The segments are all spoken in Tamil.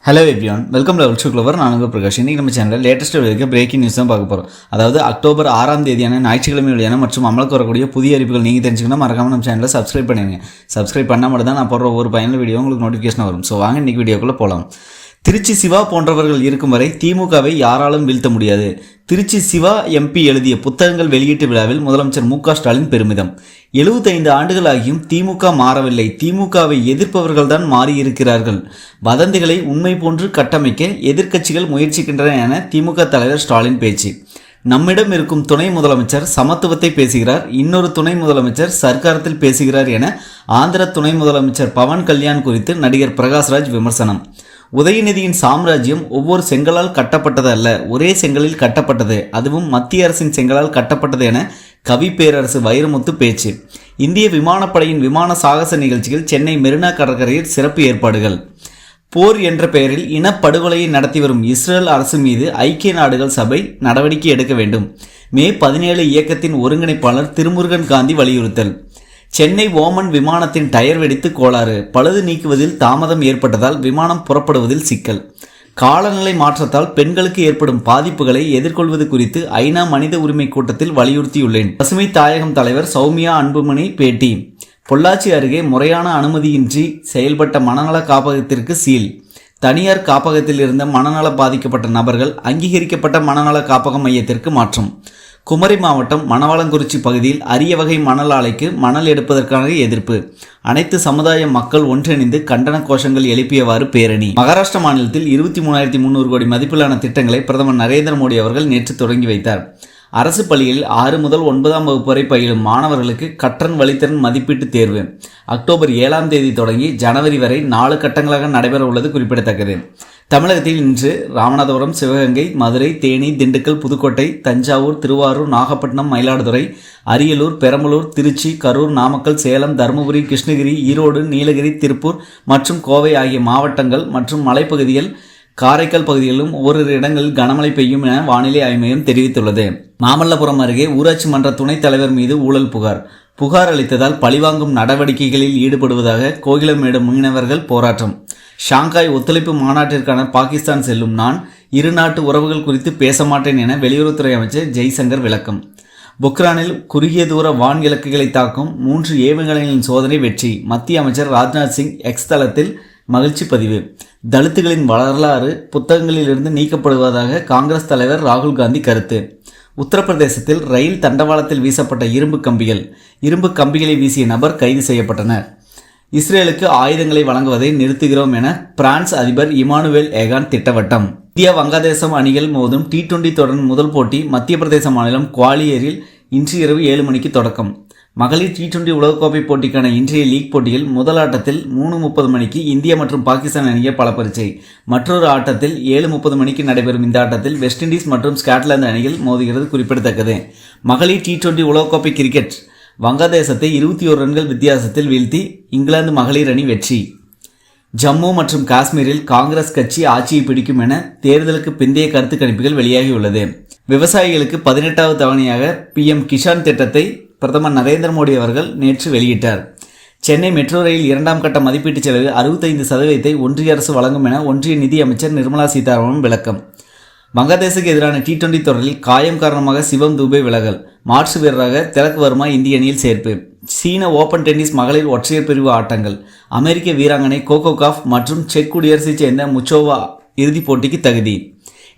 Hello everyone, welcome level to clover. நான் உங்கள் பிரகாஷ். இன்றைக்கி நம்ம சேனலில் லேட்டஸ்ட் இருக்க பிரேக்கிங் நியூஸ் தான் பார்க்க போகிறோம். அதாவது அக்டோபர் 6ஆம் தேதியான ஞாயிற்றுக்கிழமை வெளியான மற்றும் அமலுக்கு வரக்கூடிய புதிய அறிவிப்புகள் நீங்கள் தெரிஞ்சுக்கணும். மறக்காமல் நம்ம சேனலில் சப்ஸ்கிரைப் பண்ணுங்க. சப்ஸ்கிரைப் பண்ணால் மட்டும் தான் நான் போடுற ஒவ்வொரு பயனுள்ள வீடியோ உங்களுக்கு நோட்டிஃபிகேஷன் வரும். ஸோ வாங்க இன்றைக்கி வீடியோக்குள்ளே போகலாம். திருச்சி சிவா போன்றவர்கள் இருக்கும் வரை திமுகவை யாராலும் வீழ்த்த முடியாது. திருச்சி சிவா எம்பி எழுதிய புத்தகங்கள் வெளியீட்டு விழாவில் முதலமைச்சர் மு க ஸ்டாலின் பெருமிதம். 75 ஆண்டுகளாகியும் திமுக மாறவில்லை. திமுகவை எதிர்ப்பவர்கள் தான் மாறியிருக்கிறார்கள். வதந்திகளை உண்மை போன்று கட்டமைக்க எதிர்க்கட்சிகள் முயற்சிக்கின்றன என திமுக தலைவர் ஸ்டாலின் பேச்சு. நம்மிடம் இருக்கும் துணை முதலமைச்சர் சமத்துவத்தை பேசுகிறார், இன்னொரு துணை முதலமைச்சர் சர்க்காரத்தில் பேசுகிறார் என ஆந்திர துணை முதலமைச்சர் பவன் கல்யாண் குறித்து நடிகர் பிரகாஷ்ராஜ் விமர்சனம். உதயநிதியின் சாம்ராஜ்யம் ஒவ்வொரு செங்கலால் கட்டப்பட்டது அல்ல, ஒரே செங்கலில் கட்டப்பட்டது, அதுவும் மத்திய அரசின் செங்கலால் கட்டப்பட்டது என கவி பேரரசு வைரமுத்து பேச்சு. இந்திய விமானப்படையின் விமான சாகச நிகழ்ச்சியில் சென்னை மெரினா கடற்கரையில் சிறப்பு ஏற்பாடுகள். போர் என்ற பெயரில் இனப்படுகொலையை நடத்தி வரும் இஸ்ரேல் அரசு மீது ஐக்கிய நாடுகள் சபை நடவடிக்கை எடுக்க வேண்டும். மே 17 இயக்கத்தின் ஒருங்கிணைப்பாளர் திருமுருகன் காந்தி வலியுறுத்தல். சென்னை ஓமன் விமானத்தின் டயர் வெடித்து கோளாறு, பழுது நீக்குவதில் தாமதம் ஏற்பட்டதால் விமானம் புறப்படுவதில் சிக்கல். காலநிலை மாற்றத்தால் பெண்களுக்கு ஏற்படும் பாதிப்புகளை எதிர்கொள்வது குறித்து ஐநா மனித உரிமை கூட்டத்தில் வலியுறுத்தியுள்ளேன். பசுமை தாயகம் தலைவர் சௌமியா அன்புமணி பேட்டி. பொள்ளாச்சி அருகே முறையான அனுமதியின்றி செயல்பட்ட மனநல காப்பகத்திற்கு சீல். தனியார் காப்பகத்தில் இருந்த மனநல பாதிக்கப்பட்ட நபர்கள் அங்கீகரிக்கப்பட்ட மனநல காப்பக மையத்திற்கு மாற்றம். குமரி மாவட்டம் மணவாளங்குறிச்சி பகுதியில் அரிய வகை மணல் ஆலைக்கு மணல் எடுப்பதற்கான எதிர்ப்பு. அனைத்து சமுதாய மக்கள் ஒன்றிணைந்து கண்டன கோஷங்கள் எழுப்பியவாறு பேரணி. மகாராஷ்டிரா மாநிலத்தில் 23,300 கோடி மதிப்பிலான திட்டங்களை பிரதமர் நரேந்திர மோடி அவர்கள் நேற்று தொடங்கி வைத்தார். அரசு பள்ளியில் 6 முதல் 9ஆம் வகுப்பு வரை பயிலும் மாணவர்களுக்கு கற்றல் வழித்திறன் மதிப்பீட்டு தேர்வு அக்டோபர் 7ஆம் தேதி தொடங்கி ஜனவரி வரை 4 கட்டங்களாக நடைபெற உள்ளது குறிப்பிடத்தக்கது. தமிழகத்தில் இன்று ராமநாதபுரம், சிவகங்கை, மதுரை, தேனி, திண்டுக்கல், புதுக்கோட்டை, தஞ்சாவூர், திருவாரூர், நாகப்பட்டினம், மயிலாடுதுறை, அரியலூர், பெரம்பலூர், திருச்சி, கரூர், நாமக்கல், சேலம், தருமபுரி, கிருஷ்ணகிரி, ஈரோடு, நீலகிரி, திருப்பூர் மற்றும் கோவை ஆகிய மாவட்டங்கள் மற்றும் மலைப்பகுதிகள், காரைக்கால் பகுதிகளிலும் ஓரிரு இடங்களில் கனமழை பெய்யும் என வானிலை ஆய்வு மையம் தெரிவித்துள்ளது. மாமல்லபுரம் அருகே ஊராட்சி மன்ற துணைத் தலைவர் மீது ஊழல் புகார் அளித்ததால் பழிவாங்கும் நடவடிக்கைகளில் ஈடுபடுவதாக கோகிலமேடு மீனவர்கள் போராட்டம். ஷாங்காய் ஒத்துழைப்பு மாநாட்டிற்கான பாகிஸ்தான் செல்லும் நான் இரு நாட்டு உறவுகள் குறித்து பேச மாட்டேன் என வெளியுறவுத்துறை அமைச்சர் ஜெய்சங்கர் விளக்கம். பொக்ரானில் குறுகிய தூர வான் இலக்குகளை தாக்கும் 3 ஏவுகணைகளின் சோதனை வெற்றி. மத்திய அமைச்சர் ராஜ்நாத் சிங் எக்ஸ் தளத்தில் மகிழ்ச்சி பதிவு. தலித்துகளின் வரலாறு புத்தகங்களிலிருந்து நீக்கப்படுவதாக காங்கிரஸ் தலைவர் ராகுல் காந்தி கருத்து. உத்தரப்பிரதேசத்தில் ரயில் தண்டவாளத்தில் வீசப்பட்ட இரும்பு கம்பிகளை வீசிய நபர் கைது செய்யப்பட்டனர். இஸ்ரேலுக்கு ஆயுதங்களை வழங்குவதை நிறுத்துகிறோம் என பிரான்ஸ் அதிபர் இமானுவேல் ஏகான் திட்டவட்டம். இந்தியா வங்கதேசம் அணிகள் மோதும் T20 தொடரின் முதல் போட்டி மத்திய பிரதேச மாநிலம் குவாலியரில் இன்று இரவு 7 மணிக்கு தொடக்கம். மகளிர் T20 உலகக்கோப்பை போட்டிக்கான இன்றைய லீக் போட்டியில் முதல் ஆட்டத்தில் 3:30 மணிக்கு இந்தியா மற்றும் பாகிஸ்தான் அணியை பலப்பரிச்சை. மற்றொரு ஆட்டத்தில் 7:30 மணிக்கு நடைபெறும் இந்த ஆட்டத்தில் வெஸ்ட் இண்டீஸ் மற்றும் ஸ்காட்லாந்து அணிகள் மோதுகிறது குறிப்பிடத்தக்கது. மகளிர் T20 உலகக்கோப்பை கிரிக்கெட் வங்கதேசத்தை 21 ரன்கள் வித்தியாசத்தில் வீழ்த்தி இங்கிலாந்து மகளிர் அணி வெற்றி. ஜம்மு மற்றும் காஷ்மீரில் காங்கிரஸ் கட்சி ஆட்சியை பிடிக்கும் என தேர்தலுக்கு பிந்தைய கருத்து கணிப்புகள் வெளியாகியுள்ளது. விவசாயிகளுக்கு 18வது தவணையாக PM கிஷான் திட்டத்தை பிரதமர் நரேந்திர மோடி அவர்கள் நேற்று வெளியிட்டார். சென்னை மெட்ரோ ரயில் 2ஆம் கட்ட மதிப்பீட்டு செலவில் 65% ஒன்றிய அரசு வழங்கும் என ஒன்றிய நிதி அமைச்சர் நிர்மலா சீதாராமன் விளக்கம். வங்கதேசுக்கு எதிரான T20 தொடரில் காயம் காரணமாக சிவம் தூபே விலகல். மாற்று வீரராக திலக் வர்மா இந்திய அணியில் சேர்ப்பு. சீன ஓபன் டென்னிஸ் மகளிர் ஒற்றையர் பிரிவு ஆட்டங்கள். அமெரிக்க வீராங்கனை கோகோ காஃப் மற்றும் செக் குடியரசைச் சேர்ந்த முச்சோவா இறுதிப் போட்டிக்கு தகுதி.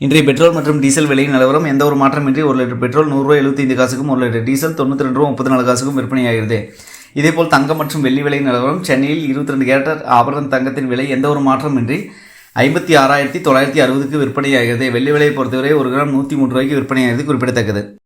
இன்றைய பெட்ரோல் மற்றும் டீசல் விலை நிலவரம் எந்த ஒரு மாற்றமின்றி 1 லிட்டர் பெட்ரோல் ₹100.75 1 லிட்டர் டீசல் ₹92.34 விற்பனையாகிறது. இதேபோல் தங்கம் மற்றும் வெள்ளி விலை நிலவரம். சென்னையில் 22 கேரட் ஆபரண தங்கத்தின் விலை எந்த ஒரு மாற்றமின்றி 56,960 விற்பனையாகிறது. வெள்ளி விலையை பொறுத்தவரை 1 கிராம் ₹103 விற்பனையாகிறது குறிப்பிடத்தக்கது.